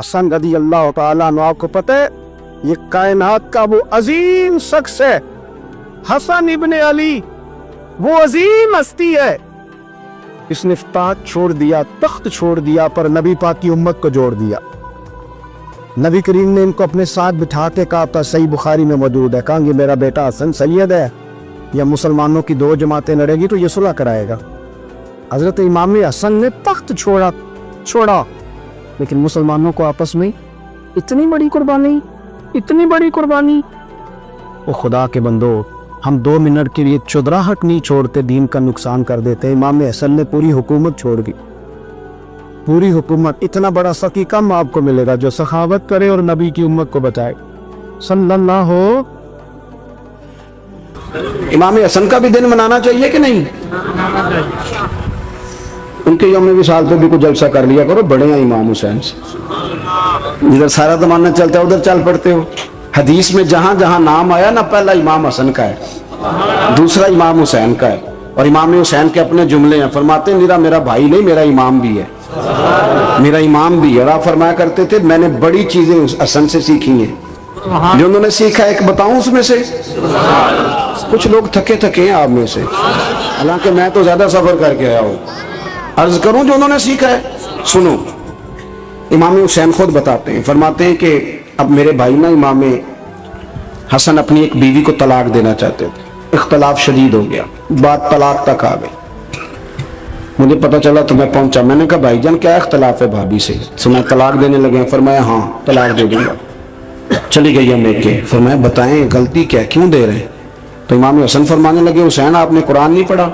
हसन रदी अल्लाह तआला अन्हु, आपको पता है ये कायनात का वो अजीम शख्स है, हसन इब्ने अली, वो अजीम हस्ती है। इसने ताज छोड़ दिया, तख्त छोड़ दिया, पर नबी पाक की उम्मत को जोड़ दिया। नबी करीम ने इनको अपने साथ बिठा के कहा था, सही बुखारी में मौजूद है, कहा ये मेरा बेटा हसन सैयद है, या मुसलमानों की दो जमातें लड़ेगी तो ये सुलह कराएगा। हजरत इमाम हसन ने तख्त छोड़ा, लेकिन मुसलमानों को आपस में इतनी बड़ी कुर्बानी। ओ खुदा के बंदो, हम 2 मिनट के लिए चुदराहट नहीं छोड़ते, दीन का नुकसान कर देते। इमाम हसन ने पूरी हुकूमत छोड़ दी, पूरी हुकूमत। इतना बड़ा सकी कम आपको मिलेगा जो सखावत करे और नबी की उम्मत को बचाए। सल्लल्लाहु। इमाम हसन का भी दिन मनाना चाहिए कि नहीं? उनके यौम विसाल पे भी कुछ जलसा कर लिया करो, बड़े हैं इमाम हुसैन से। इधर सारा जमाना चलता है, उधर चल पड़ते हो। हदीस में जहां जहां नाम आया ना, पहला इमाम हसन का है, दूसरा इमाम हुसैन का है, और इमाम हुसैन के अपने जुमले हैं। फरमाते हैं मेरा भाई नहीं, मेरा इमाम भी है, मेरा इमाम भी है। आप फरमाया करते थे, मैंने बड़ी चीजें उस हसन से सीखी हैं। जो उन्होंने सीखा एक बताऊं उसमें से? कुछ लोग थके हैं आप में से, हालांकि मैं तो ज्यादा सफर करके आया हूं। अर्ज करूं जो उन्होंने सीखा है, सुनो। इमाम हुसैन खुद बताते हैं, फरमाते हैं कि अब मेरे भाई ना इमाम हसन अपनी एक बीवी को तलाक देना चाहते थे, इख्तलाफ शदीद हो गया, बात तलाक तक आ गई। मुझे पता चला तो मैं पहुंचा, मैंने कहा भाईजान क्या इख्तलाफ है भाभी से? सुना तलाक देने लगे। फरमाया हाँ तलाक दे दूंगा। चली गई हम के। फरमाया बताएं गलती क्या, क्यों दे रहे हैं? तो इमाम हसन फरमाने लगे, हुसैन आपने कुरान नहीं पढ़ा?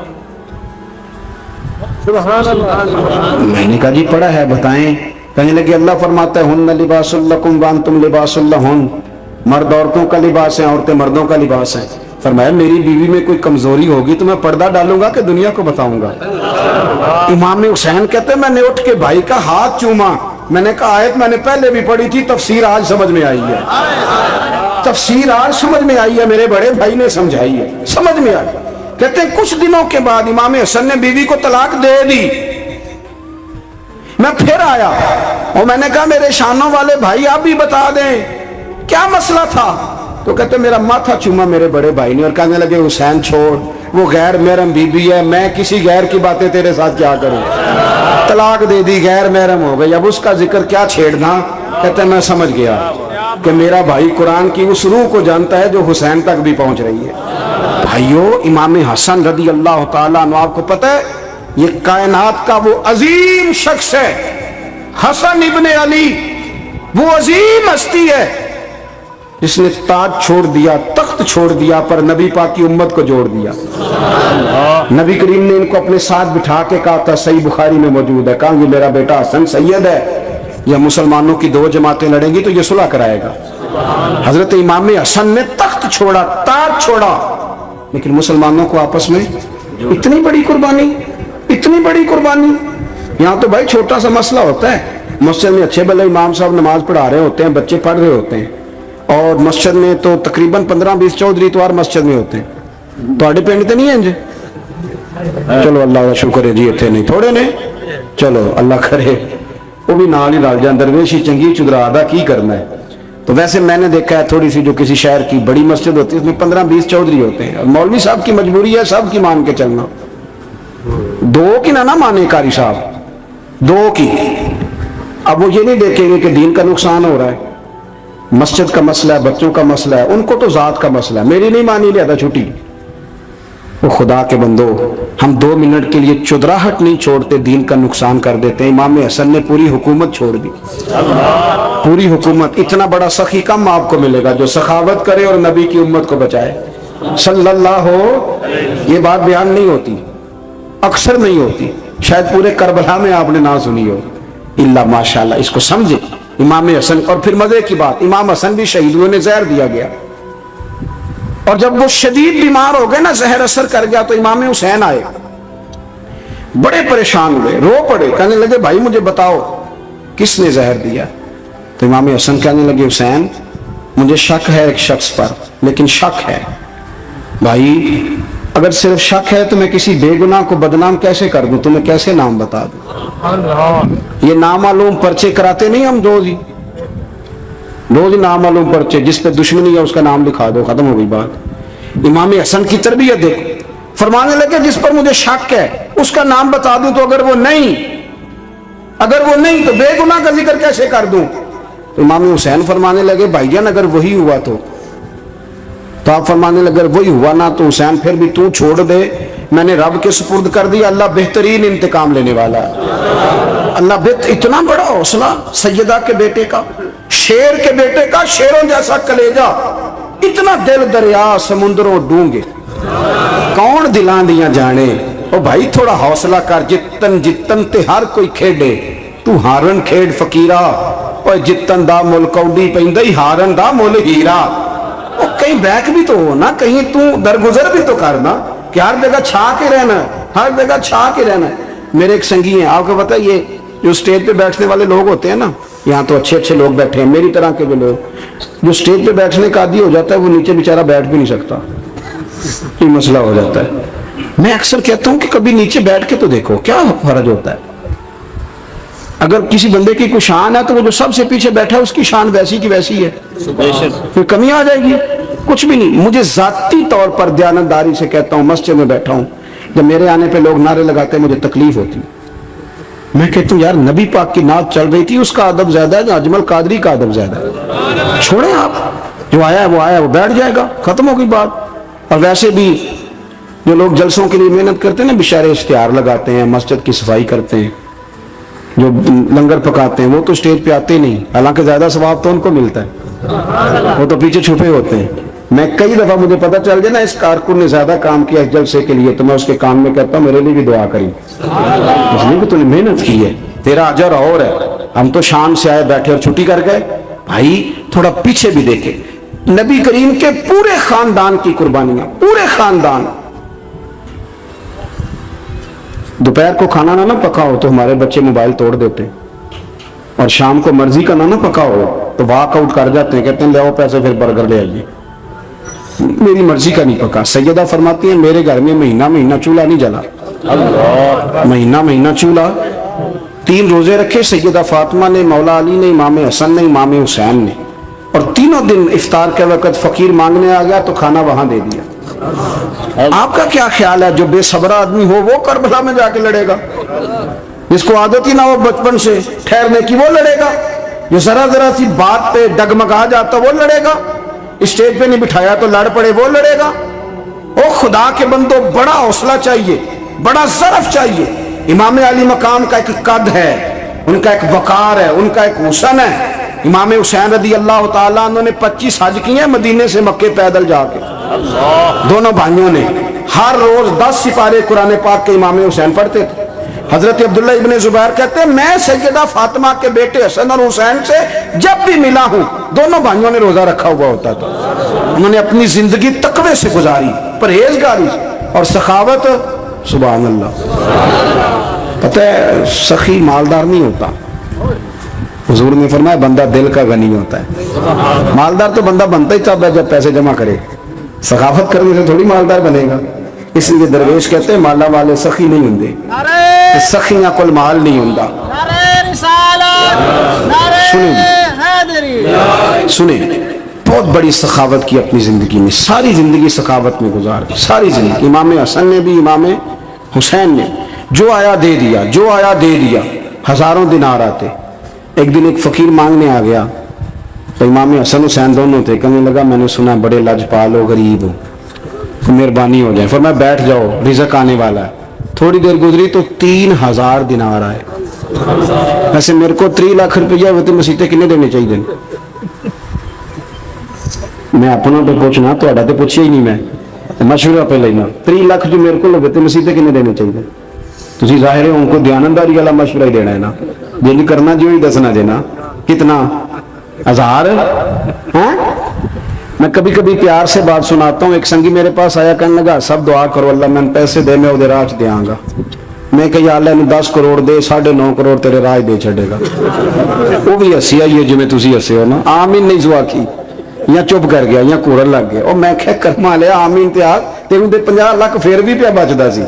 मैंने कहा जी पढ़ा है, बताएं। कहने लगे अल्लाह फरमाता है हुन्ना लिबासुल लकुम व अंतुम लिबासुल लहुन, मर्द औरतों का लिबास है, औरतें मर्दों का लिबास है। फरमाया मेरी बीवी में कोई कमजोरी होगी तो मैं पर्दा डालूंगा कि दुनिया को बताऊंगा? इमाम हुसैन कहते मैंने उठ के भाई का हाथ चूमा। मैंने कहा आयत मैंने पहले भी पढ़ी थी, तफसीर आज समझ में आई है, तफसीर आज समझ में आई है, मेरे बड़े भाई ने समझाई है, समझ में आई। कहते हैं कुछ दिनों के बाद इमाम हसन ने बीवी को तलाक दे दी। मैं फिर आया और मैंने कहा मेरे शानों वाले भाई आप भी बता दें क्या मसला था? तो कहते मेरा माथा चूमा मेरे बड़े भाई ने और कहने लगे हुसैन छोड़, वो गैर महरम बीबी है, मैं किसी गैर की बातें तेरे साथ क्या करूं? तलाक दे दी, गैर महरम हो गई, अब उसका जिक्र क्या छेड़ना? कहते मैं समझ गया कि मेरा भाई कुरान की उस रूह को जानता है जो हुसैन तक भी पहुंच रही है। भाइयों, इमाम हसन रदी अल्लाह तआला अन्हु, आपको पता है ये कायनात का वो अजीम शख्स है, हसन इब्ने अली, वो अजीम हस्ती है जिसने ताज छोड़ दिया, तख्त छोड़ दिया, पर नबी पाक की उम्मत को जोड़ दिया। नबी करीम ने इनको अपने साथ बिठा के कहा था, सही बुखारी में मौजूद है, कहा ये मेरा बेटा हसन सैयद है, या मुसलमानों की 2 जमातें लड़ेंगी तो ये सुलह कराएगा। हजरत इमाम हसन ने तख्त छोड़ा, ताज छोड़ा, लेकिन मुसलमानों को आपस में इतनी बड़ी कुर्बानी। यहाँ तो भाई छोटा सा मसला होता है, मस्जिद में अच्छे भले इमाम साहब नमाज पढ़ा रहे होते हैं, बच्चे पढ़ रहे होते हैं, और मस्जिद में तो तकरीबन 15-20 चौधरी इतवार मस्जिद में होते हैं। तो पिंड तो नहीं है इंज? चलो अल्लाह का शुक्र है जी, इतने नहीं थोड़े ने, चलो अल्लाह करे वो भी नाल ही रल जाए, दरवेशी चंगी चुदरा दा की करना है। तो वैसे मैंने देखा है थोड़ी सी जो किसी शहर की बड़ी मस्जिद होती है उसमें 15-20 चौधरी होते हैं, और मौलवी साहब की मजबूरी है सब की मान के चलना, 2 की ना माने कारी साहब, 2 की। अब वो ये नहीं देखेंगे कि दीन का नुकसान हो रहा है, मस्जिद का मसला है, बच्चों का मसला है, उनको तो जात का मसला है, मेरी नहीं मानी लिया था छुट्टी। वो खुदा के बंदो, हम 2 मिनट के लिए चुदराहट नहीं छोड़ते, दीन का नुकसान कर देते हैं। इमाम हसन ने पूरी हुकूमत छोड़ दी, पूरी हुकूमत। इतना बड़ा सखी कम आपको मिलेगा जो सखावत करे और नबी की उम्मत को बचाए सल्लल्लाहु। ये बात बयान नहीं होती, अक्सर नहीं होती, शायद पूरे करबला में आपने ना सुनी हो, इल्ला माशाअल्लाह। इसको समझे इमाम हसन। और फिर मजे की बात, इमाम हसन भी शहीद हुए, ने जहर दिया गया, और जब वो शदीद बीमार हो गए ना, जहर असर कर गया, तो इमाम हुसैन आए, बड़े परेशान हुए, रो पड़े, कहने लगे भाई मुझे बताओ किसने जहर दिया? तो इमाम हसन कहने लगे हुसैन मुझे शक है एक शख्स पर, लेकिन शक है भाई, अगर सिर्फ शक है तो मैं किसी बेगुनाह को बदनाम कैसे कर दूं, तुम्हें कैसे नाम बता दूं? ये नामालूम पर्चे कराते नहीं हम रोज ही, रोज नामालूम पर्चे, जिस पे दुश्मनी है उसका नाम लिखा दो, खत्म हो गई बात। इमाम हसन की तरबियत देखो, फरमाने लगे जिस पर मुझे शक है उसका नाम बता दूं तो अगर वो नहीं तो बेगुनाह का जिक्र कैसे कर दूं। तो इमाम हुसैन फरमाने लगे भाईजान अगर वही हुआ तो आप फरमाने लगे वही हुआ ना तो हुसैन फिर भी तू छोड़ दे, मैंने रब के सुपुर्द कर दिया, अल्लाह बेहतरीन इंतकाम लेने वाला है। अल्लाह इतना बड़ा हौसला सैयदा के बेटे का, शेर के बेटे का, शेरों जैसा कलेजा, इतना दिल दरिया समुद्रों डूंगे, कौन दिलां दियां जाने। ओ भाई थोड़ा हौसला कर, जितन ते हर कोई खेडे, तू हारन खेड फकीरा, और जितन दा मुल कौडी पैंदा ही हारन दा मुल हीरा। ओ कहीं बैक भी तो हो ना, कहीं तू दरगुजर भी तो करना कि हर जगह छा के रहना, हर जगह छा के रहना। मेरे एक संगी हैं, आपको पता है, ये जो स्टेज पे बैठने वाले लोग होते हैं ना, यहाँ तो अच्छे अच्छे लोग बैठे हैं, मेरी तरह के भी लोग, जो स्टेज पे बैठने का आदी हो जाता है वो नीचे बेचारा बैठ भी नहीं सकता, ये मसला हो जाता है। मैं अक्सर कहता हूं कि कभी नीचे बैठ के तो देखो क्या फर्ज होता है। अगर किसी बंदे की कोई शान है तो वो जो सबसे पीछे बैठा है उसकी शान वैसी की वैसी है, फिर कमी आ जाएगी? कुछ भी नहीं। मुझे जाती तौर पर दयानतदारी से कहता हूँ, मस्जिद में बैठा हूँ, जब मेरे आने पे लोग नारे लगाते हैं मुझे तकलीफ होती, मैं कहता हूँ यार नबी पाक की नात चल रही थी, उसका अदब ज्यादा है, अजमल कादरी का अदब ज्यादा है। छोड़े आप, जो आया है वो बैठ जाएगा, खत्म हो गई बात। और वैसे भी जो लोग जलसों के लिए मेहनत करते हैं ना, बेचारे इश्तिहार लगाते हैं, मस्जिद की सफाई करते हैं, जो लंगर पकाते हैं, वो तो स्टेज पे आते नहीं, हालांकि ज्यादा सवाब तो उनको मिलता है, वो तो पीछे छुपे होते हैं। मैं कई दफा मुझे पता चल जाए ना इस कारकुन ने ज्यादा काम किया इस जलसे के लिए, तो मैं उसके काम में कहता हूँ मेरे लिए भी दुआ करी, इसलिए कि तूने मेहनत की है, तेरा अजर और है। हम तो शाम से आए बैठे और छुट्टी कर गए। भाई थोड़ा पीछे भी देखे, नबी करीम के पूरे खानदान की कुर्बानियां, पूरे खानदान। दोपहर को खाना ना पका हो तो हमारे बच्चे मोबाइल तोड़ देते, और शाम को मर्जी का ना पका हो तो वॉक आउट कर जाते हैं, कहते हैं ले आओ पैसे फिर बर्गर ले आइए, मेरी मर्जी का नहीं पका। सैयदा फरमाती है मेरे घर में महीना चूल्हा नहीं जला, महीना चूल्हा। 3 रोजे रखे सैयदा फातिमा ने, मौला अली ने, इमाम हसन ने, इमाम हुसैन ने, और तीनों दिन इफ्तार के वक्त फकीर मांगने आ गया तो खाना वहां दे दिया। आपका क्या ख्याल है जो बेसब्रा आदमी हो वो करबला में जाके लड़ेगा? जिसको आदत ही ना हो बचपन से ठहरने की वो लड़ेगा? जो जरा सी बात पे डगमगा जाता वो लड़ेगा? स्टेज पे नहीं बिठाया तो लड़ पड़े वो लड़ेगा? ओ खुदा के बंदो, बड़ा हौसला चाहिए, बड़ा ज़रफ चाहिए। इमाम अली मकाम का एक कद है, उनका एक वकार है, उनका एक हुसन है। इमाम हुसैन रदी अल्लाह ताला अन्हु ने 25 हज किए मदीने से मक्के पैदल जाके, दोनों भाइयों ने। हर रोज 10 सिपारे कुरान पाक के इमाम हुसैन पढ़ते थे। हजरत अब्दुल्ला इब्ने जुबैर कहते हैं मैं सैयदा फातिमा के बेटे हसन और हुसैन से जब भी मिला हूं, दोनों भाइयों ने रोजा रखा हुआ होता था। उन्होंने अपनी जिंदगी तकवे से गुजारी, परहेजगारी और सखावत। सुभान अल्लाह। पता है सखी मालदार नहीं होता, हुजूर ने फरमाया बंदा दिल का गनी होता है। मालदार तो बंदा बनता ही तब है जब पैसे जमा करे, सखावत करने से थोड़ी मालदार बनेगा। इसलिए दरवेश कहते हैं माला वाले सखी नहीं होंगे, सखियां कुल माल नहीं होंदा। सुने बहुत बड़ी सखावत की अपनी जिंदगी में, सारी जिंदगी सखावत में गुजार दी, सारी जिंदगी। इमाम हसन ने भी, इमाम हुसैन ने जो आया दे दिया, जो आया दे दिया। हजारों दिनार आते। एक दिन एक फकीर मांगने आ गया, तो इमाम हसन हुसैन दोनों थे। कहने लगा मैंने सुना बड़े लाजपाल हो, गरीब हो, तो मेहरबानी हो जाए। फिर मैं बैठ जाओ, रिज़्क़ आने वाला है। थोड़ी देर गुजरी तो 3000 दिनार आए। वैसे मेरे को 3 लाख रुपया वती मसीते किन्ने देने चाहिए? मैं अपना तो पूछना, थोड़ा तो पूछिया ही नहीं। मैं मशवरा पे लेना 3 लाख जो मेरे को वती मसीते किन्ने देने चाहिए? तुसी जाहिर है उनको दयानतदारी वाला मशवरा ही देना है ना, जो नहीं करना जो ही दसना देना। कितना 1000 है? मैं कभी कभी प्यार से बात सुनाता हूँ। एक संगी मेरे पास आया, कहने लगा सब दुआ करो अल्लाह मैंने पैसे दे, मैं राह च देंगा। मैं कही अल्लाह 10 करोड़ दे, 9.5 करोड़ तेरे राह दे छड़ेगा। वो भी हसी आई है जिमें तुसी हसे हो ना। आमीन नहीं जुआ की, या चुप कर गया या घूरन लग गया। और मैं क्या कर्मा लिया आमीन ते आग तेन दे 50 लाख फिर भी पिया बचता सी,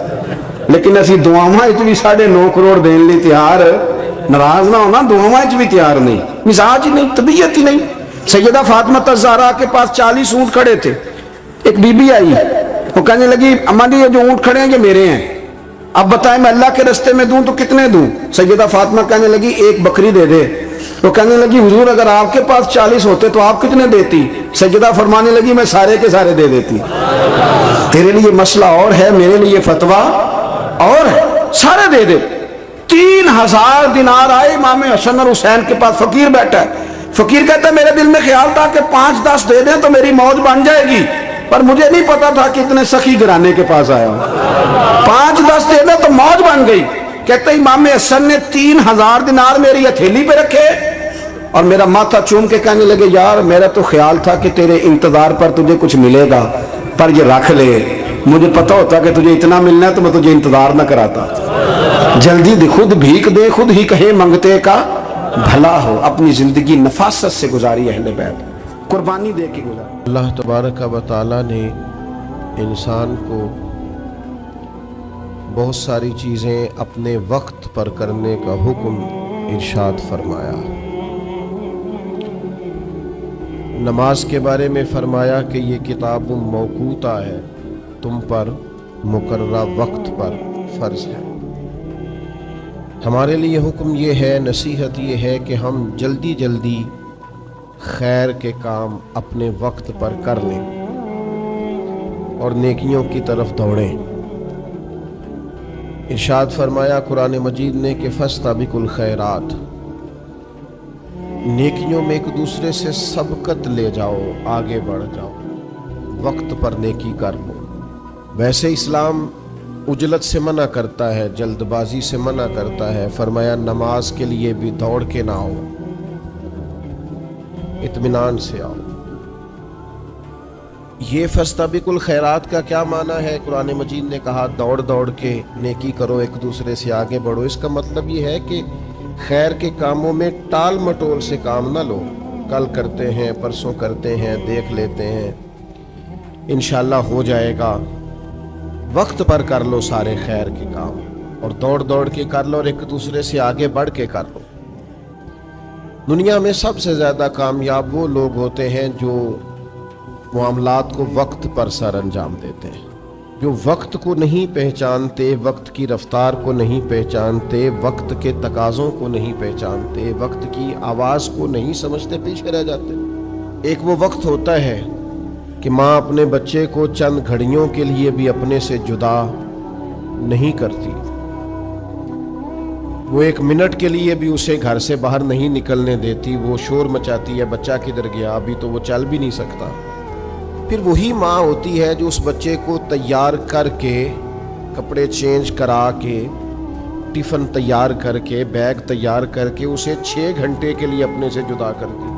लेकिन असी दुआवां भी 9.5 करोड़ देने लिए तैयार, नाराज ना होना, दुआवां भी तैयार नहीं, मिजाज ही नहीं, तबीयत ही नहीं। सैयदा फातिमा ज़हरा के पास 40 ऊँट खड़े थे। एक बीबी आई, वो कहने लगी अम्मा जी ये जो ऊँट खड़े हैं ये मेरे हैं, अब बताएं मैं अल्लाह के रास्ते में दूं तो कितने दूं? सैयदा फातिमा कहने लगी एक बकरी दे दे। वो कहने लगी हुजूर अगर आपके पास 40 होते तो आप कितने देती? सैयदा फरमाने लगी मैं सारे के सारे दे देती। तेरे लिए मसला और है, मेरे लिए फतवा और है, सारे दे दे। 3000 दिनार आए इमाम हसन और हुसैन के पास, फकीर बैठा है। फकीर कहता है मेरे दिल में ख्याल था कि 5-10 दे दें तो मेरी मौज बन जाएगी, पर मुझे नहीं पता था कि इतने सखी घराने के पास आया हूं। 5-10 दे दें तो मौज बन गई। कहते इमाम हसन ने 3000 दिनार मेरी हथेली पे रखे और मेरा माथा चूम के कहने लगे यार मेरा तो ख्याल था कि तेरे इंतजार पर तुझे कुछ मिलेगा, पर ये रख ले, मुझे पता होता कि तुझे इतना मिलना है तो मैं तुझे इंतजार ना कराता। जल्दी दे, खुद भीख दे, खुद ही कहे मंगते का भला हो। अपनी जिंदगी नफासत से गुजारी अहले बैत, कुर्बानी दे के गुजारी। अल्लाह तबारक व तआला ने इंसान को बहुत सारी चीज़ें अपने वक्त पर करने का हुक्म इरशाद फरमाया। नमाज के बारे में फरमाया कि ये किताब मौकूता है, तुम पर मुकर्ररा वक्त पर फ़र्ज़ है। हमारे लिए हुक्म ये है, नसीहत ये है कि हम जल्दी जल्दी खैर के काम अपने वक्त पर कर लें और नेकियों की तरफ दौड़ें। इरशाद फरमाया कुरान मजीद ने कि फस्ताबिकुल खैरात, नेकियों में एक दूसरे से सबकत ले जाओ, आगे बढ़ जाओ, वक्त पर नेकी कर लो। वैसे इस्लाम उजलत से मना करता है, जल्दबाजी से मना करता है। फरमाया नमाज के लिए भी दौड़ के ना आओ, इत्मीनान से आओ। ये फस्ताबिकुल खैरात का क्या माना है? कुरान मजीद ने कहा दौड़ दौड़ के नेकी करो, एक दूसरे से आगे बढ़ो। इसका मतलब ये है कि खैर के कामों में टाल मटोल से काम ना लो, कल करते हैं, परसों करते हैं, देख लेते हैं, इंशाल्लाह हो जाएगा। वक्त पर कर लो सारे खैर के काम और दौड़ दौड़ के कर लो और एक दूसरे से आगे बढ़ के कर लो। दुनिया में सबसे ज़्यादा कामयाब वो लोग होते हैं जो मामलात को वक्त पर सर अंजाम देते हैं, जो वक्त को नहीं पहचानते, वक्त की रफ्तार को नहीं पहचानते, वक्त के तकाज़ों को नहीं पहचानते, वक्त की आवाज़ को नहीं समझते, पीछे रह जाते। एक वो वक्त होता है कि माँ अपने बच्चे को चंद घड़ियों के लिए भी अपने से जुदा नहीं करती, वो एक मिनट के लिए भी उसे घर से बाहर नहीं निकलने देती। वो शोर मचाती है, बच्चा किधर गया, अभी तो वो चल भी नहीं सकता। फिर वही माँ होती है जो उस बच्चे को तैयार करके, कपड़े चेंज करा के, टिफ़िन तैयार करके, बैग तैयार करके उसे 6 घंटे के लिए अपने से जुदा करती।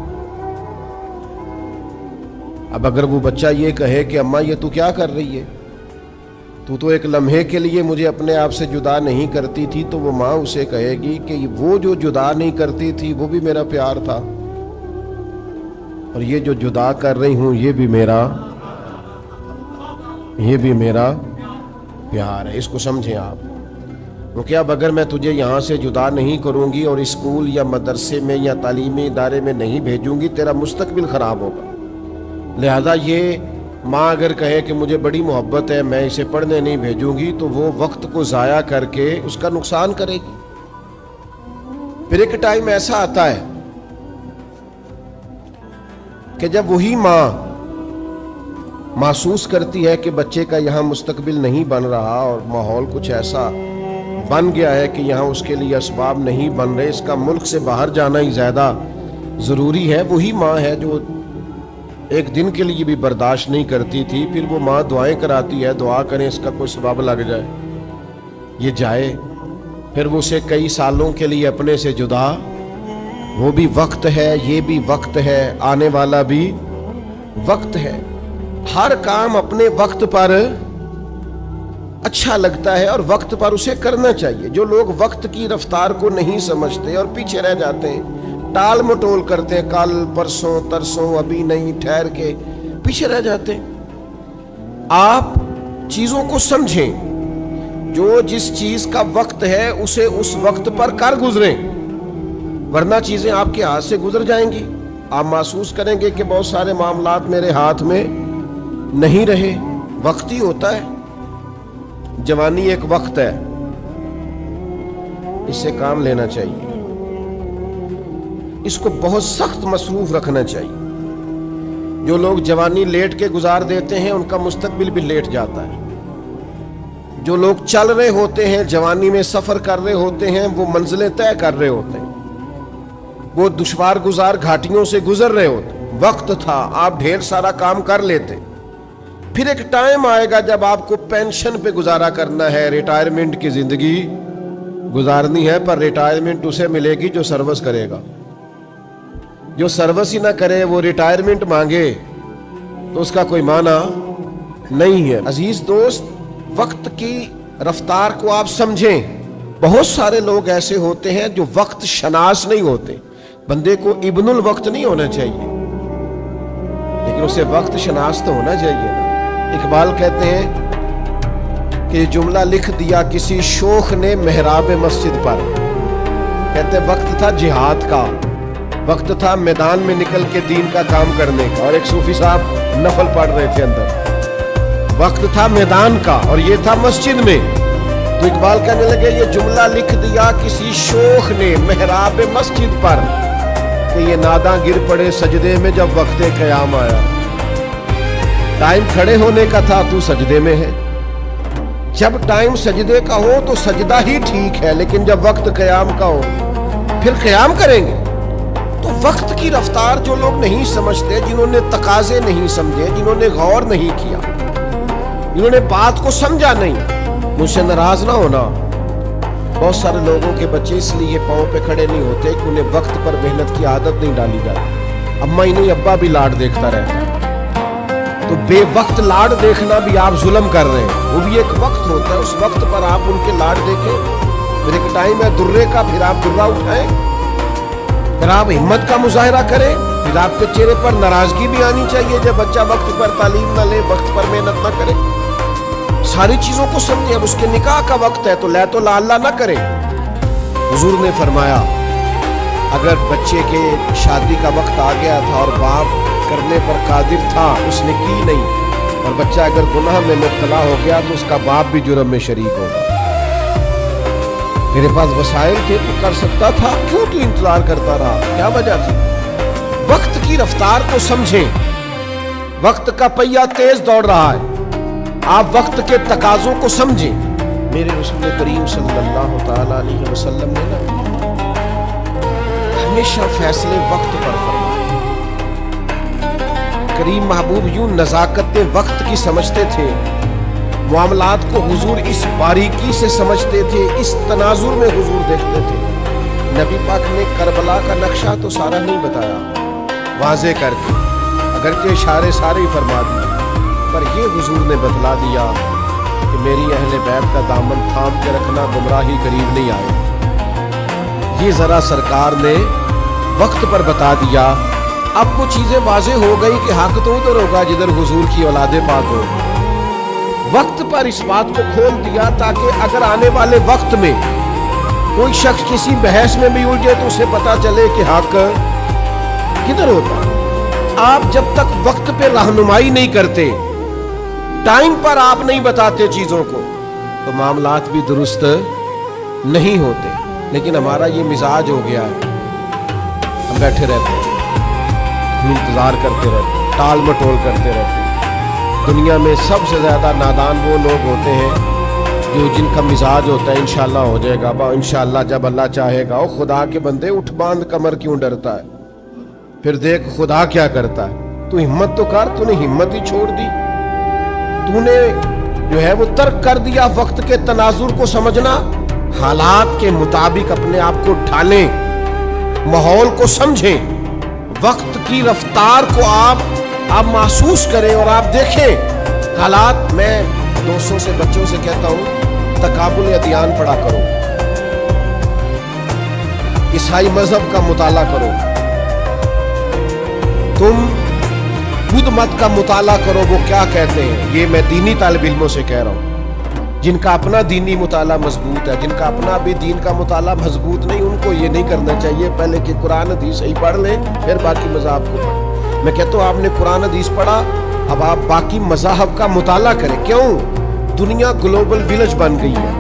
अब अगर वो बच्चा ये कहे कि अम्मा ये तू क्या कर रही है, तू तो एक लम्हे के लिए मुझे अपने आप से जुदा नहीं करती थी, तो वो माँ उसे कहेगी कि वो जो जुदा नहीं करती थी वो भी मेरा प्यार था, और ये जो जुदा कर रही हूँ ये भी मेरा प्यार है। इसको समझें आप, क्योंकि अब अगर मैं तुझे यहाँ से जुदा नहीं करूँगी और स्कूल या मदरसे में या तालीमी इदारे में नहीं भेजूँगी, तेरा मुस्तकबिल ख़राब होगा। लिहाजा ये माँ अगर कहे कि मुझे बड़ी मोहब्बत है, मैं इसे पढ़ने नहीं भेजूँगी, तो वो वक्त को ज़ाया करके उसका नुकसान करेगी। फिर एक टाइम ऐसा आता है कि जब वही माँ महसूस करती है कि बच्चे का यहाँ मुस्तकबिल नहीं बन रहा और माहौल कुछ ऐसा बन गया है कि यहाँ उसके लिए असबाब नहीं बन रहे, इसका मुल्क से बाहर जाना ही ज़्यादा ज़रूरी है, वही माँ है जो एक दिन के लिए भी बर्दाश्त नहीं करती थी। फिर वो माँ दुआएं कराती है, दुआ करें इसका कोई सबब लग जाए, ये जाए। फिर वो उसे कई सालों के लिए अपने से जुदा, वो भी वक्त है, ये भी वक्त है, आने वाला भी वक्त है। हर काम अपने वक्त पर अच्छा लगता है और वक्त पर उसे करना चाहिए। जो लोग वक्त की रफ्तार को नहीं समझते और पीछे रह जाते हैं, टाल मटोल करते हैं, कल परसों तरसों, अभी नहीं, ठहर के, पीछे रह जाते हैं। आप चीजों को समझें, जो जिस चीज का वक्त है उसे उस वक्त पर कर गुजरें, वरना चीजें आपके हाथ से गुजर जाएंगी, آپ محسوس کریں گے کہ بہت سارے معاملات میرے ہاتھ میں نہیں رہے. وقت ہی ہوتا ہے. جوانی ایک وقت ہے, اس سے کام لینا چاہیے, اس کو بہت سخت مصروف رکھنا چاہیے. جو لوگ جوانی لیٹ کے گزار دیتے ہیں ان کا مستقبل بھی لیٹ جاتا ہے. جو لوگ چل رہے ہوتے ہیں, جوانی میں سفر کر رہے ہوتے ہیں, وہ منزلیں طے کر رہے ہوتے ہیں, وہ دشوار گزار گھاٹیوں سے گزر رہے ہوتے ہیں. وقت تھا, آپ ڈھیر سارا کام کر لیتے. پھر ایک ٹائم آئے گا جب آپ کو پینشن پہ گزارا کرنا ہے, ریٹائرمنٹ کی زندگی گزارنی ہے, پر ریٹائرمنٹ اسے ملے گی جو سروس کرے گا. جو سروس ہی نہ کرے وہ ریٹائرمنٹ مانگے تو اس کا کوئی معنی نہیں ہے. عزیز دوست, وقت کی رفتار کو آپ سمجھیں. بہت سارے لوگ ایسے ہوتے ہیں جو وقت شناس نہیں ہوتے. بندے کو ابن الوقت نہیں ہونا چاہیے, لیکن اسے وقت شناس تو ہونا چاہیے نا. اقبال کہتے ہیں کہ جملہ لکھ دیا کسی شوخ نے محراب مسجد پر. کہتے ہیں وقت تھا جہاد کا, وقت تھا میدان میں نکل کے دین کا کام کرنے کا, اور ایک صوفی صاحب نفل پڑھ رہے تھے اندر. وقت تھا میدان کا اور یہ تھا مسجد میں. تو اقبال کہنے لگے یہ جملہ لکھ دیا کسی شوخ نے محراب مسجد پر کہ یہ ناداں گر پڑے سجدے میں جب وقت قیام آیا. ٹائم کھڑے ہونے کا تھا, تو سجدے میں ہے. جب ٹائم سجدے کا ہو تو سجدہ ہی ٹھیک ہے, لیکن جب وقت قیام کا ہو پھر قیام کریں گے. تو وقت کی رفتار جو لوگ نہیں سمجھتے, جنہوں نے تقاضے نہیں سمجھے, جنہوں نے غور نہیں کیا, جنہوں نے بات کو سمجھا نہیں, مجھ سے ناراض نہ ہونا. بہت سارے لوگوں کے بچے اس لیے پاؤں پہ کھڑے نہیں ہوتے کہ انہیں وقت پر محنت کی عادت نہیں ڈالی جاتی. اماں ہی نہیں ابا بھی لاڈ دیکھتا رہتا ہے, تو بے وقت لاڈ دیکھنا بھی آپ ظلم کر رہے ہیں. وہ بھی ایک وقت ہوتا ہے, اس وقت پر آپ ان کے لاڈ دیکھیں. پھر ایک ٹائم ہے درے کا, پھر آپ درہ اٹھائیں, پھر آپ ہمت کا مظاہرہ کریں. پھر آپ کے چہرے پر ناراضگی بھی آنی چاہیے جب بچہ وقت پر تعلیم نہ لے, وقت پر محنت نہ کرے. ساری چیزوں کو سمجھیں. اب اس کے نکاح کا وقت ہے تو لے تو لا اللہ نہ کرے. حضور نے فرمایا اگر بچے کے شادی کا وقت آ گیا تھا اور باپ کرنے پر قادر تھا, اس نے کی نہیں, اور بچہ اگر گناہ میں مبتلا ہو گیا تو اس کا باپ بھی جرم میں شریک ہوگا. میرے پاس وسائل تھے تو کر سکتا تھا, کیوں تو انتظار کرتا رہا, کیا وجہ تھی؟ وقت کی رفتار کو سمجھیں. وقت کا پہیہ تیز دوڑ رہا ہے, آپ وقت کے تقاضوں کو سمجھیں. میرے رسول کریم صلی اللہ تعالی علیہ وسلم نے نا ہمیشہ فیصلے وقت پر فرمائے. کریم محبوب یوں نزاکت وقت کی سمجھتے تھے, معاملات کو حضور اس باریکی سے سمجھتے تھے, اس تناظر میں حضور دیکھتے تھے. نبی پاک نے کربلا کا نقشہ تو سارا نہیں بتایا واضح کر کے, اگرچہ اشارے سارے ہی فرما دیے, پر یہ حضور نے بتلا دیا کہ میری اہل بیت کا دامن تھام کے رکھنا, گمراہی قریب نہیں آئے. یہ ذرا سرکار نے وقت پر بتا دیا. اب وہ چیزیں واضح ہو گئی کہ حق تو ادھر ہوگا جدھر حضور کی اولاد پاک ہو. وقت پر اس بات کو کھول دیا تاکہ اگر آنے والے وقت میں کوئی شخص کسی بحث میں بھی الجھے تو اسے پتا چلے کہ حق کدھر ہوتا. آپ جب تک وقت پہ رہنمائی نہیں کرتے, ٹائم پر آپ نہیں بتاتے چیزوں کو, تو معاملات بھی درست نہیں ہوتے. لیکن ہمارا یہ مزاج ہو گیا ہے, ہم بیٹھے رہتے ہیں, ہم انتظار کرتے رہتے ہیں, ٹال مٹول کرتے رہتے ہیں. دنیا میں سب سے زیادہ نادان وہ لوگ ہوتے ہیں جو جن کا مزاج ہوتا ہے انشاءاللہ ہو جائے گا, انشاءاللہ جب اللہ چاہے گا. او خدا کے بندے, اٹھ باندھ کمر کیوں ڈرتا ہے, پھر دیکھ خدا کیا کرتا ہے. تو ہمت تو کر, تو نے ہمت ہی چھوڑ دی. تو نے جو ہے وہ ترک کر دیا وقت کے تناظر کو سمجھنا. حالات کے مطابق اپنے آپ کو ڈھالیں, ماحول کو سمجھیں, وقت کی رفتار کو آپ محسوس کریں اور آپ دیکھیں حالات. میں دوستوں سے, بچوں سے کہتا ہوں تقابل ادیان پڑھا کرو, عیسائی مذہب کا مطالعہ کرو, تم بدھ مت کا مطالعہ کرو, وہ کیا کہتے ہیں. یہ میں دینی طالب علموں سے کہہ رہا ہوں. جن کا اپنا دینی مطالعہ مضبوط ہے, جن کا اپنا بھی دین کا مطالعہ مضبوط نہیں, ان کو یہ نہیں کرنا چاہیے پہلے کہ قرآن حدیث صحیح پڑھ لیں پھر باقی مذاہب کو پڑھیں. میں کہتا ہوں آپ نے قرآن حدیث پڑھا, اب آپ باقی مذاہب کا مطالعہ کریں. کیوں؟ دنیا گلوبل ویلج بن گئی ہے,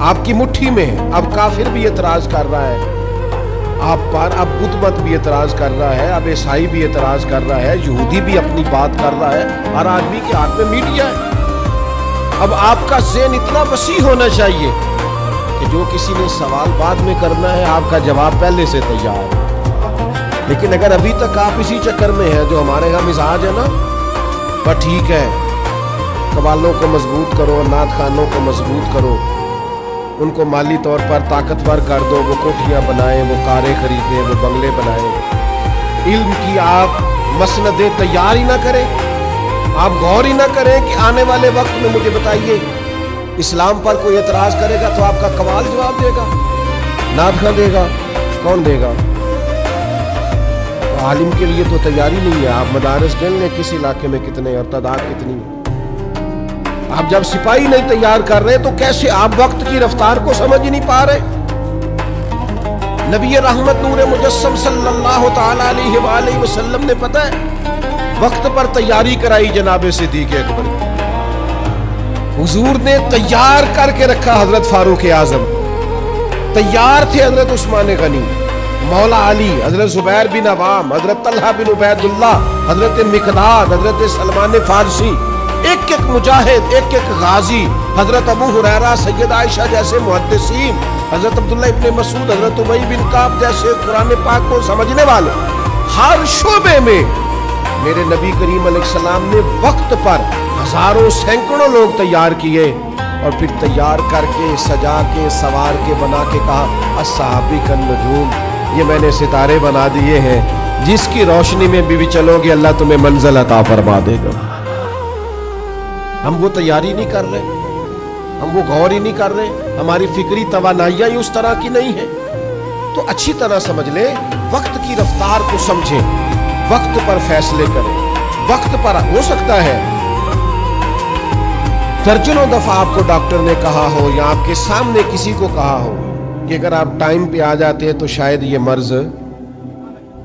آپ کی مٹھی میں ہے. اب کافر بھی اعتراض کر رہا ہے آپ پر, اب بدھ مت بھی اعتراض کر رہا ہے, اب عیسائی بھی اعتراض کر رہا ہے, یہودی بھی اپنی بات کر رہا ہے. ہر آدمی کے ہاتھ میں میڈیا ہے. اب آپ کا ذہن اتنا وسیع ہونا چاہیے کہ جو کسی نے سوال بعد میں کرنا ہے آپ کا جواب پہلے سے تیار ہے. لیکن اگر ابھی تک آپ اسی چکر میں ہیں جو ہمارے یہاں مزاج ہے نا, بس ٹھیک ہے, قوالوں کو مضبوط کرو, نعت خوانوں کو مضبوط کرو, ان کو مالی طور پر طاقتور کر دو, وہ کوٹھیاں بنائیں, وہ کاریں خریدیں, وہ بنگلے بنائیں. علم کی آپ مسندیں تیار ہی نہ کریں, آپ غور ہی نہ کریں کہ آنے والے وقت میں مجھے بتائیے اسلام پر کوئی اعتراض کرے گا تو آپ کا قوال جواب دے گا, نعت خواں دے گا, کون دے گا؟ عالم کے لیے تو تیاری نہیں ہے. آپ مدارس گن لیں کس علاقے میں کتنے اور تعداد کتنی ہے. آپ جب سپاہی نہیں تیار کر رہے تو کیسے آپ وقت کی رفتار کو سمجھ ہی نہیں پا رہے؟ نبی رحمت نور مجسم صلی اللہ تعالی علیہ وآلہ وسلم نے پتہ ہے وقت پر تیاری کرائی جناب صدیق اکبر. حضور نے تیار کر کے رکھا حضرت فاروق اعظم, تیار تھے حضرت عثمان غنی, مولا علی, حضرت زبیر بن عوام, حضرت طلحہ بن عبید اللہ, حضرت مقداد, حضرت سلمان فارسی, ایک ایک مجاہد, ایک ایک غازی, حضرت ابو ہریرہ, سید عائشہ جیسے محدثین, حضرت عبداللہ ابن مسعود, حضرت ابی بن کعب جیسے قرآن پاک کو سمجھنے والے. ہر شعبے میں میرے نبی کریم علیہ السلام نے وقت پر ہزاروں سینکڑوں لوگ تیار کیے اور پھر تیار کر کے سجا کے سوار کے بنا کے کہا الصحابی کالنجوم, یہ میں نے ستارے بنا دیے ہیں, جس کی روشنی میں بھی چلو گے اللہ تمہیں منزل عطا فرما دے گا. ہم وہ تیاری نہیں کر رہے, ہم وہ غور ہی نہیں کر رہے, ہماری فکری توانائیاں ہی اس طرح کی نہیں ہیں. تو اچھی طرح سمجھ لیں, وقت کی رفتار کو سمجھیں, وقت پر فیصلے کریں. وقت پر ہو سکتا ہے درجنوں دفعہ آپ کو ڈاکٹر نے کہا ہو یا آپ کے سامنے کسی کو کہا ہو کہ اگر آپ ٹائم پہ آ جاتے ہیں تو شاید یہ مرض,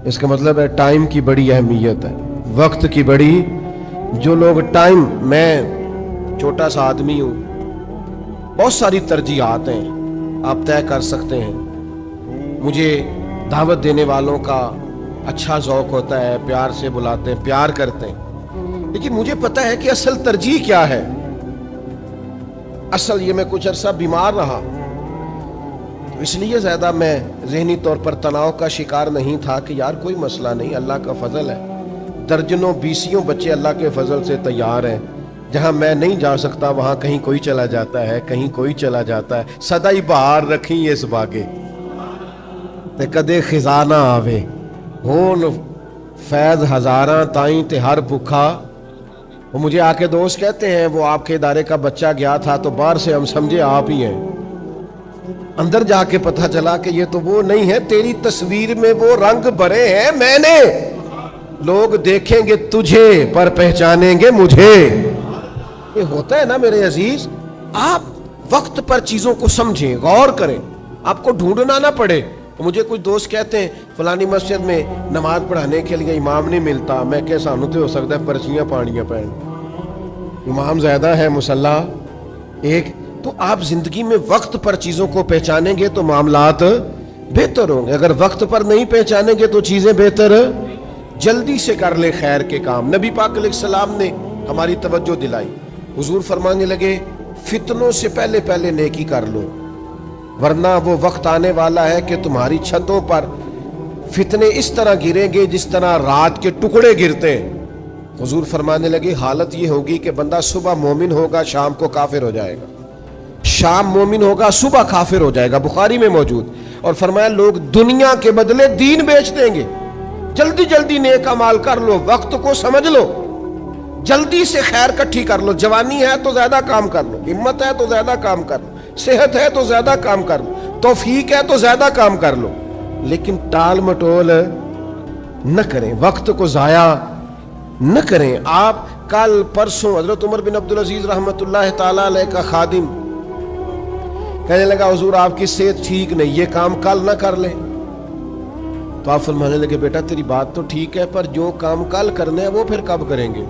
اس کا مطلب ہے ٹائم کی بڑی اہمیت ہے, وقت کی بڑی. جو لوگ ٹائم, میں چھوٹا سا آدمی ہوں, بہت ساری ترجیحات ہیں آپ طے کر سکتے ہیں. مجھے دعوت دینے والوں کا اچھا ذوق ہوتا ہے, پیار سے بلاتے ہیں, پیار کرتے ہیں, لیکن مجھے پتا ہے کہ اصل ترجیح کیا ہے. اصل یہ میں کچھ عرصہ بیمار رہا تو اس لیے زیادہ میں ذہنی طور پر تناؤ کا شکار نہیں تھا کہ یار کوئی مسئلہ نہیں, اللہ کا فضل ہے. درجنوں بیسیوں بچے اللہ کے فضل سے تیار ہیں. جہاں میں نہیں جا سکتا وہاں کہیں کوئی چلا جاتا ہے, کہیں کوئی چلا جاتا ہے. سدائی بہار رکھی اس باغے تے کدے خزانہ آوے, ہون فیض ہزاراں تائیں تے ہر بھکھا. وہ مجھے آ کے دوست کہتے ہیں وہ آپ کے ادارے کا بچہ گیا تھا تو باہر سے ہم سمجھے آپ ہی ہیں, اندر جا کے پتہ چلا کہ یہ تو وہ نہیں ہے, تیری تصویر میں وہ رنگ بھرے ہیں میں نے. لوگ دیکھیں گے تجھے پر پہچانیں گے مجھے. یہ ہوتا ہے نا میرے عزیز. آپ وقت پر چیزوں کو سمجھیں, غور کریں, آپ کو ڈھونڈنا نہ پڑے. مجھے کچھ دوست کہتے ہیں فلانی مسجد میں نماز پڑھانے کے لیے امام نہیں ملتا. میں کہ سانو تو ہو سکتا ہے پرچیاں پانیاں پہن, امام زیادہ ہے مسلح ایک. تو آپ زندگی میں وقت پر چیزوں کو پہچانیں گے تو معاملات بہتر ہوں گے. اگر وقت پر نہیں پہچانیں گے تو چیزیں بہتر. جلدی سے کر لے خیر کے کام. نبی پاک علیہ السلام نے ہماری توجہ دلائی. حضور فرمانے لگے فتنوں سے پہلے پہلے نیکی کر لو, ورنہ وہ وقت آنے والا ہے کہ تمہاری چھتوں پر فتنے اس طرح گریں گے جس طرح رات کے ٹکڑے گرتے ہیں. حضور فرمانے لگے حالت یہ ہوگی کہ بندہ صبح مومن ہوگا شام کو کافر ہو جائے گا, شام مومن ہوگا صبح کافر ہو جائے گا. بخاری میں موجود. اور فرمایا لوگ دنیا کے بدلے دین بیچ دیں گے. جلدی جلدی نیک اعمال کر لو, وقت کو سمجھ لو, جلدی سے خیر کٹھی کر لو. جوانی ہے تو زیادہ کام کر لو, ہمت ہے تو زیادہ کام کر لو, صحت ہے تو زیادہ کام کر لو, توفیق ہے تو زیادہ کام کر لو, لیکن ٹال مٹول نہ کریں, وقت کو ضائع نہ کریں. آپ कल परसों हजरत उमर बिन अब्दुल अजीज रहमतुल्लाह ताला अलैह का खादिम कहने लगा हुजूर आपकी सेहत ठीक नहीं, ये काम कल ना कर ले। तो आप फरमाने लगे बेटा तेरी बात तो ठीक है, पर जो काम कल करने हैं वो फिर कब करेंगे?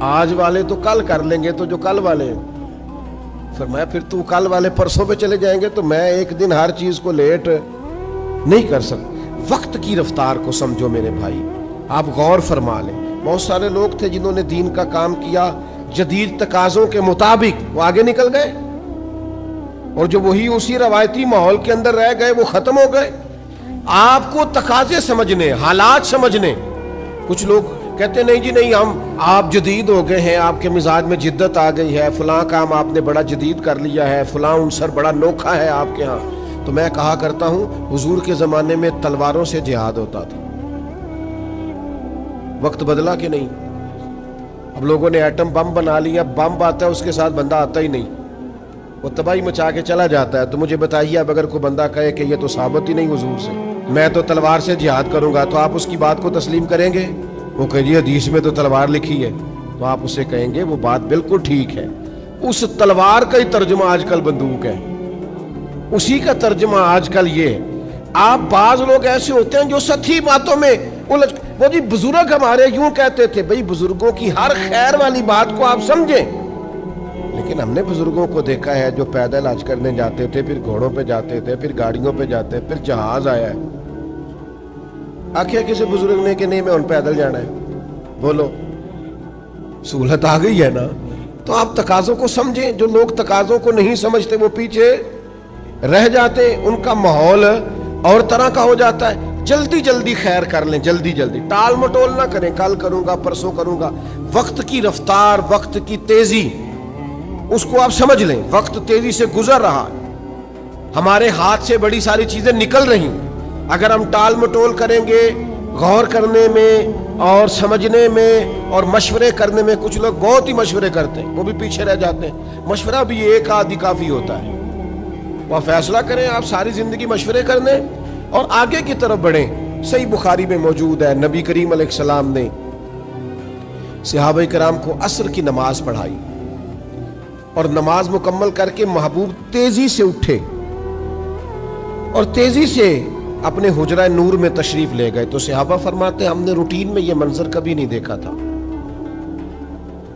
आज वाले तो कल कर लेंगे, तो जो कल वाले हैं। फरमाया फिर तू कल वाले परसों पे चले जाएंगे तो मैं एक दिन हर चीज को लेट नहीं कर सकता। वक्त की रफ्तार को समझो मेरे भाई, आप गौर फरमा लें। बहुत सारे लोग थे जिन्होंने दीन का काम किया जदीद तकाजों के मुताबिक, वो आगे निकल गए, और जो वही उसी रवायती माहौल के अंदर रह गए वो खत्म हो गए। आपको तकाजे समझने, हालात समझने। कुछ लोग कहते नहीं जी नहीं, आप जदीद हो गए हैं, आपके मिजाज में जिद्दत आ गई है, फलां काम आपने बड़ा जदीद कर लिया है, फलां उनसर बड़ा नोखा है आपके यहाँ। तो मैं कहा करता हूँ हुजूर के ज़माने में तलवारों से जिहाद होता था। वक्त बदला कि नहीं? अब लोगों ने एटम बम बना लिया, बम आता है उसके साथ बंदा आता ही नहीं, वो तबाही मचा के चला जाता है। तो मुझे बताइए अब अगर कोई बंदा कहे कि ये तो साबित ही नहीं हुजूर से, मैं तो तलवार से जिहाद करूंगा, तो आप उसकी बात को तस्लीम करेंगे? वो कहे जी हदीस में तो तलवार लिखी है, तो आप उसे कहेंगे वो बात बिल्कुल ठीक है। उस तलवार का ही तर्जुमा आजकल बंदूक है, उसी का तर्जुमा आजकल ये है। आप बाज लोग ऐसे होते हैं जो सच्ची बातों में उलझ, वो जी बुजुर्ग हमारे यूं कहते थे, भाई बुजुर्गों की हर खैर वाली बात को आप समझें। लेकिन हमने बुजुर्गों को देखा है जो पैदल हज करने जाते थे, फिर घोड़ों पे जाते थे, फिर गाड़ियों पे जाते, फिर जहाज आया है। आखिर किसी बुजुर्ग ने कि नहीं मैं उन पैदल जाना है, बोलो सहूलत आ गई है ना। तो आप तकाजों को समझें। जो लोग तकाजों को नहीं समझते वो पीछे रह जाते, उनका माहौल और तरह का हो जाता है। जल्दी जल्दी खैर कर लें, जल्दी जल्दी टाल मटोल ना करें, कल करूंगा परसों करूंगा। वक्त की रफ्तार, वक्त की तेजी, उसको आप समझ लें। वक्त तेजी से गुजर रहा है, हमारे हाथ से बड़ी सारी चीजें निकल रही। अगर हम टाल मटोल करेंगे, गौर करने में और समझने में और मशवरे करने में, कुछ लोग बहुत ही मशवरे करते हैं, वो भी पीछे रह जाते हैं। मशवरा भी एक आदि काफी होता है। वह फैसला करें आप सारी जिंदगी मशवरे करने और आगे की तरफ बढ़ें। सही बुखारी में मौजूद है, नबी करीम अलैहिस्सलाम ने सहाबाए किराम को असर की नमाज पढ़ाई और नमाज मुकम्मल करके महबूब तेजी से उठे और तेजी से अपने हुजरा नूर में तशरीफ ले गए। तो सहाबा फरमाते हमने रूटीन में यह मंजर कभी नहीं देखा था।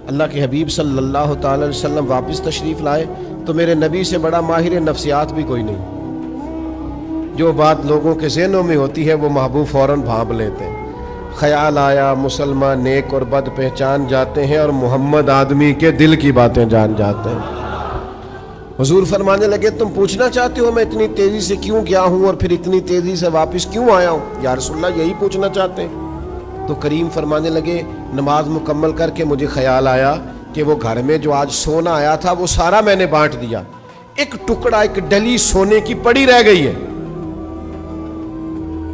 अल्लाह के हबीब सल्लल्लाहु ताला अलैहि वसल्लम वापस तशरीफ लाए तो मेरे नबी से बड़ा माहिर नफ्सियात भी कोई नहीं। जो बात लोगों के ज़हनों में होती है वो महबूब फौरन भांप लेते हैं। ख्याल आया मुसलमान नेक और बद पहचान जाते हैं और मोहम्मद आदमी के दिल की बातें जान जाते हैं। हुजूर फरमाने लगे तुम पूछना चाहते हो मैं इतनी तेजी से क्यों गया हूं और फिर इतनी तेजी से वापस क्यों आया हूं? या रसूलल्लाह यही पूछना चाहते हैं? तो करीम फरमाने लगे नमाज मुकम्मल करके मुझे ख्याल आया कि वो घर में जो आज सोना आया था वो सारा मैंने बांट दिया, एक टुकड़ा एक डली सोने की पड़ी रह गई है।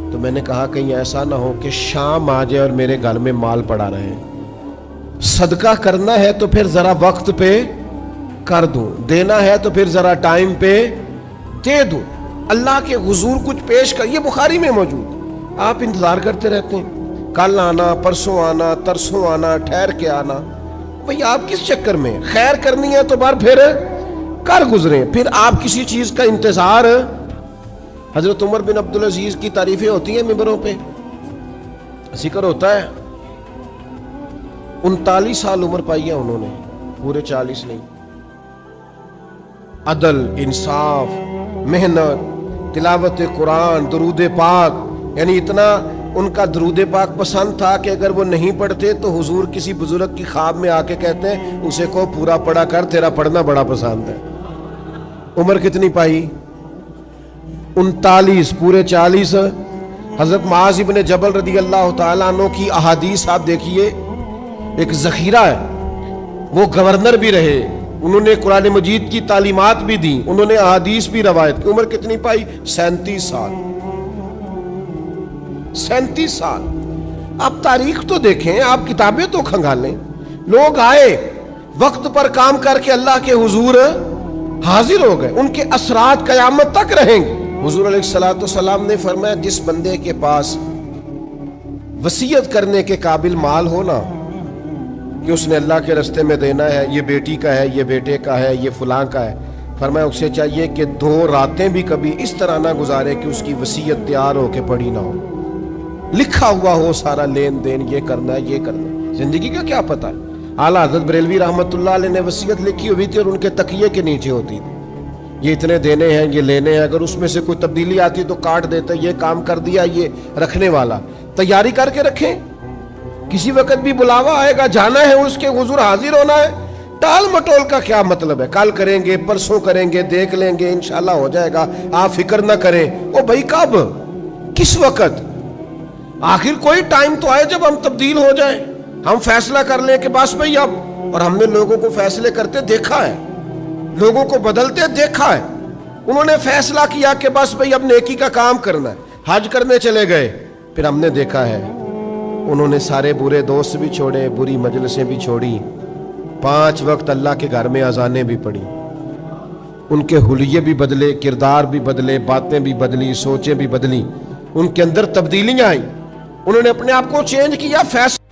तो मैंने कहा कहीं ऐसा ना हो कि शाम आ जाए और मेरे घर में माल पड़ा रहे। सदका करना है तो फिर जरा वक्त पे कर दूं, देना है तो फिर जरा टाइम पे दे दूं, अल्लाह के हुजूर कुछ पेश कर। ये बुखारी में मौजूद। आप इंतजार करते रहते हैं, कल आना, परसों आना, तरसों आना, ठहर के आना। भाई आप किस चक्कर में? खैर करनी है तो बार फिर कर गुजरे। फिर आप किसी चीज का इंतजार। हजरत उमर बिन अब्दुल अजीज की तारीफें होती हैं मिंबरों पे, जिक्र होता है। 39 साल उम्र पाई है उन्होंने, पूरे 40 नहीं। अदल, इंसाफ, मेहनत, तिलावत कुरान, दरूद पाक, यानी इतना उनका दरूद पाक पसंद था कि अगर वो नहीं पढ़ते तो हुजूर किसी बुजुर्ग की ख्वाब में आके कहते हैं उसे को पूरा पढ़ा कर, तेरा पढ़ना बड़ा पसंद है। उम्र कितनी पाई? 39, पूरे 40। हजरत मुआज़ इब्न जबल रदी अल्लाह तआला अन्हु की अहादीस आप देखिए, एक जखीरा है। वो गवर्नर भी रहे, उन्होंने कुरान मजीद की तालीमात भी दी, उन्होंने अहादीस भी रवायत की। उम्र कितनी पाई? 37 साल। 37 साल। आप तारीख तो देखें, आप किताबें तो खंगालें। लोग आए वक्त पर काम करके अल्लाह के हुजूर हाजिर हो गए, उनके असरात कयामत तक रहेंगे। हुजूर अलैहिस्सलाम ने फरमाया जिस बंदे के पास वसीयत करने के काबिल माल हो ना, کہ اس نے اللہ کے راستے میں دینا ہے, یہ بیٹی کا ہے, یہ بیٹے کا ہے, یہ فلاں کا ہے. فرمایا اسے چاہیے کہ 2 راتیں بھی کبھی اس طرح نہ گزارے کہ اس کی وصیت تیار ہو کے پڑی نہ ہو, لکھا ہوا ہو سارا لین دین, یہ کرنا ہے یہ کرنا ہے. زندگی کا کیا پتہ ہے. اعلیٰ حضرت بریلوی رحمۃ اللہ علیہ نے وصیت لکھی ہوئی تھی اور ان کے تکیے کے نیچے ہوتی تھی, یہ اتنے دینے ہیں, یہ لینے ہیں, اگر اس میں سے کوئی تبدیلی آتی تو کاٹ دیتے, یہ کام کر دیا, یہ رکھنے والا. تیاری کر کے رکھیں, کسی وقت بھی بلاوا آئے گا, جانا ہے, اس کے حضور حاضر ہونا ہے. ٹال مٹول کا کیا مطلب ہے, کل کریں گے, پرسوں کریں گے, دیکھ لیں گے, انشاءاللہ ہو جائے گا, آپ فکر نہ کریں. او بھائی کب, کس وقت؟ آخر کوئی ٹائم تو آئے جب ہم تبدیل ہو جائیں, ہم فیصلہ کر لیں کہ بس بھئی اب. اور ہم نے لوگوں کو فیصلے کرتے دیکھا ہے, لوگوں کو بدلتے دیکھا ہے. انہوں نے فیصلہ کیا کہ بس بھئی اب نیکی کا کام کرنا ہے, حج کرنے چلے گئے, پھر ہم نے دیکھا ہے انہوں نے سارے برے دوست بھی چھوڑے, بری مجلسیں بھی چھوڑی, 5 وقت اللہ کے گھر میں اذانیں بھی پڑھی, ان کے حلیے بھی بدلے, کردار بھی بدلے, باتیں بھی بدلی, سوچیں بھی بدلی, ان کے اندر تبدیلیاں آئیں, انہوں نے اپنے آپ کو چینج کیا. فیصلہ